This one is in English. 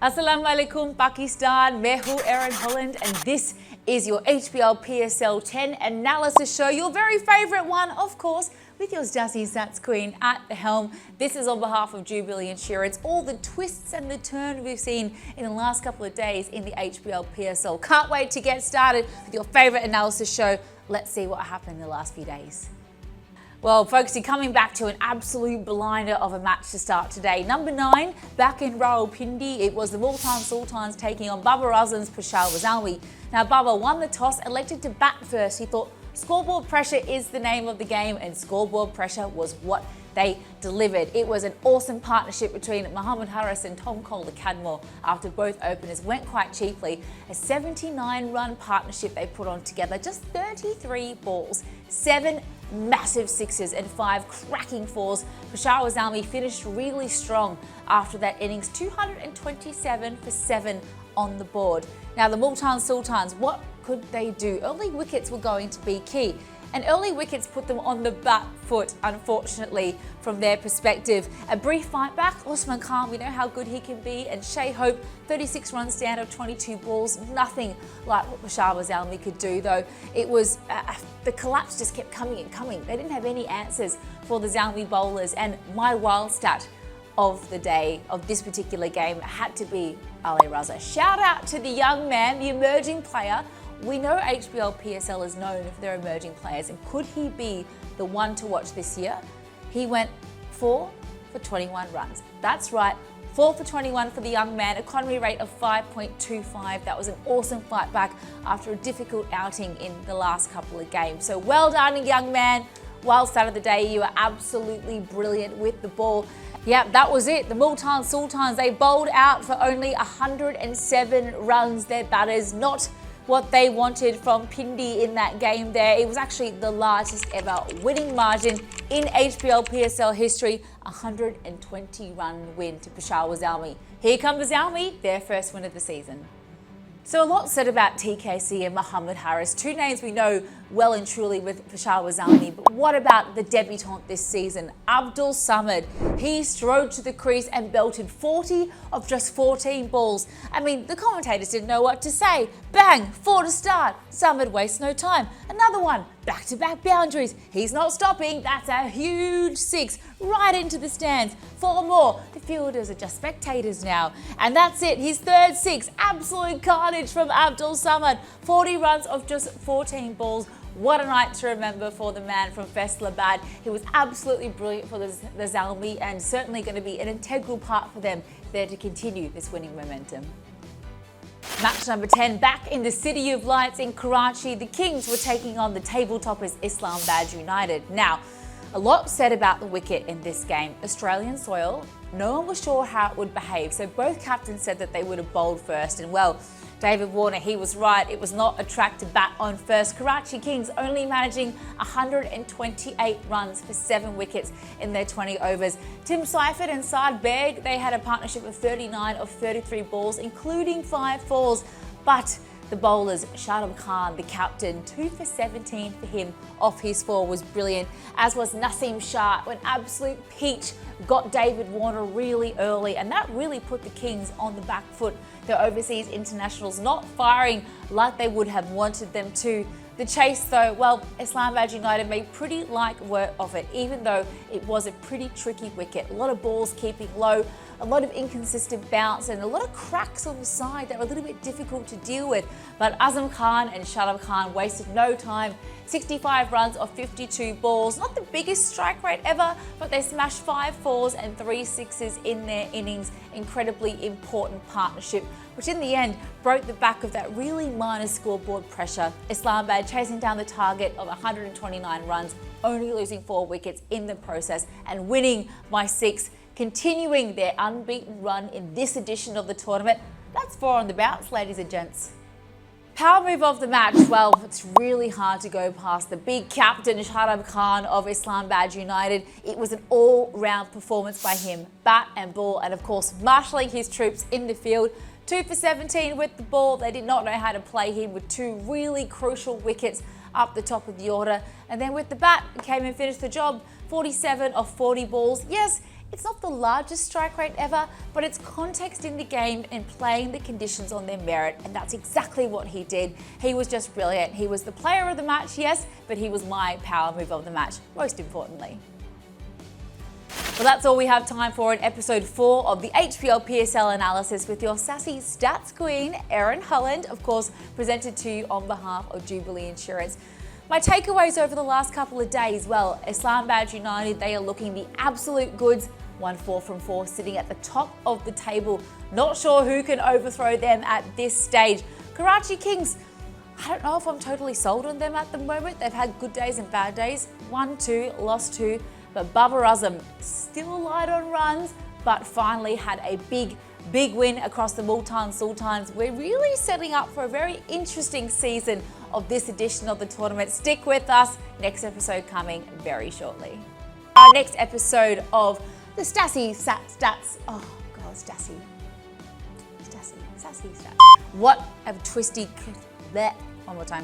Assalamu alaikum Pakistan, मैं हूँ Erin Holland and this is your HBL PSL 10 analysis show, your very favourite one, of course, with your Sassy Sats Queen at the helm. This is on behalf of Jubilee Insurance. All the twists and the turns we've seen in the last couple of days in the HBL PSL. Can't wait to get started with your favourite analysis show. Let's see what happened in the last few days. Well, folks, you're coming back to an absolute blinder of a match to start today. Number 9, back in Rawalpindi, it was the Multan Sultans taking on Babar Azam's Peshawar Zalmi. Now, Babar won the toss, elected to bat first. He thought scoreboard pressure is the name of the game, and scoreboard pressure was what they delivered. It was an awesome partnership between Muhammad Harris and Tom Cole, the Cadmore, after both openers went quite cheaply. A 79-run partnership they put on together, just 33 balls, 7 massive sixes and 5 cracking fours. Peshawar Zalmi finished really strong after that innings, 227 for 7 on the board. Now the Multan Sultans, what could they do? Early wickets were going to be key, and early wickets put them on the back foot, unfortunately, from their perspective. A brief fight back, Usman Khan, we know how good he can be, and Shea Hope, 36 runs down of 22 balls, nothing like what Peshawar Zalmi could do, though. It was, the collapse just kept coming and coming. They didn't have any answers for the Zalmi bowlers, and my wild stat of the day, of this particular game, had to be Ali Raza. Shout out to the young man, the emerging player. We know HBL PSL is known for their emerging players, and could he be the one to watch this year? He went 4 for 21 runs. That's right, 4 for 21 for the young man, economy rate of 5.25. That was an awesome fight back after a difficult outing in the last couple of games. So well done, young man. Wild start of the day, you are absolutely brilliant with the ball. Yep, that was it. The Multan Sultans, they bowled out for only 107 runs. Their batters, not what they wanted from Pindi in that game there. It was actually the largest ever winning margin in HBL PSL history, 120 run win to Peshawar Zalmi. Here comes Zalmi, their first win of the season. So a lot said about TKC and Muhammad Harris, two names we know well and truly with Peshawar Zalmi, but what about the debutant this season, Abdul Samad? He strode to the crease and belted 40 of just 14 balls. I mean, the commentators didn't know what to say. Bang, 4 to start. Samad wastes no time. Another one, back-to-back boundaries. He's not stopping. That's a huge 6 right into the stands. 4 more. The fielders are just spectators now. And that's it, his third 6. Absolute carnage from Abdul Samad. 40 runs of just 14 balls. What a night to remember for the man from Faisalabad. He was absolutely brilliant for the Zalmi, and certainly going to be an integral part for them there to continue this winning momentum. Match number 10, back in the City of Lights in Karachi, the Kings were taking on the table toppers Islamabad United. Now, a lot said about the wicket in this game. Australian soil, no one was sure how it would behave, so both captains said that they would have bowled first, and well, David Warner, he was right. It was not a track to bat on first. Karachi Kings only managing 128 runs for 7 wickets in their 20 overs. Tim Seifert and Saad Beg, they had a partnership of 39 of 33 balls, including 5 fours. But the bowlers, Shadab Khan, the captain, 2 for 17 for him off his 4 was brilliant, as was Naseem Shah, an absolute peach, got David Warner really early, and that really put the Kings on the back foot. Their overseas internationals not firing like they would have wanted them to. The chase though, well, Islamabad United made pretty light work of it, even though it was a pretty tricky wicket. A lot of balls keeping low, a lot of inconsistent bounce, and a lot of cracks on the side that were a little bit difficult to deal with. But Azam Khan and Shadab Khan wasted no time. 65 runs of 52 balls, not the biggest strike rate ever, but they smashed 5 fours and 3 sixes in their innings. Incredibly important partnership, which in the end broke the back of that really minor scoreboard pressure. Islamabad chasing down the target of 129 runs, only losing 4 wickets in the process and winning by 6, continuing their unbeaten run in this edition of the tournament. That's 4 on the bounce, ladies and gents. Power move of the match, well, it's really hard to go past the big captain, Shadab Khan of Islamabad United. It was an all-round performance by him, bat and ball, and of course, marshalling his troops in the field. 2 for 17 with the ball. They did not know how to play him with 2 really crucial wickets up the top of the order. And then with the bat, he came and finished the job. 47 of 40 balls. Yes, it's not the largest strike rate ever, but it's context in the game and playing the conditions on their merit, and that's exactly what he did. He was just brilliant. He was the player of the match, yes, but he was my power move of the match, most importantly. Well, that's all we have time for in episode 4 of the HBL PSL analysis with your sassy stats queen, Erin Holland, of course, presented to you on behalf of Jubilee Insurance. My takeaways over the last couple of days, well, Islamabad United, they are looking the absolute goods. 1-4 from 4, sitting at the top of the table. Not sure who can overthrow them at this stage. Karachi Kings, I don't know if I'm totally sold on them at the moment. They've had good days and bad days. 1-2, lost 2. But Babar Azam, still light on runs, but finally had a big win across the Multan Sultans. We're really setting up for a very interesting season of this edition of the tournament. Stick with us. Next episode coming very shortly. Our next episode of the Sassy Stats. Oh God, Sassy Stats. What a twisty. One more time.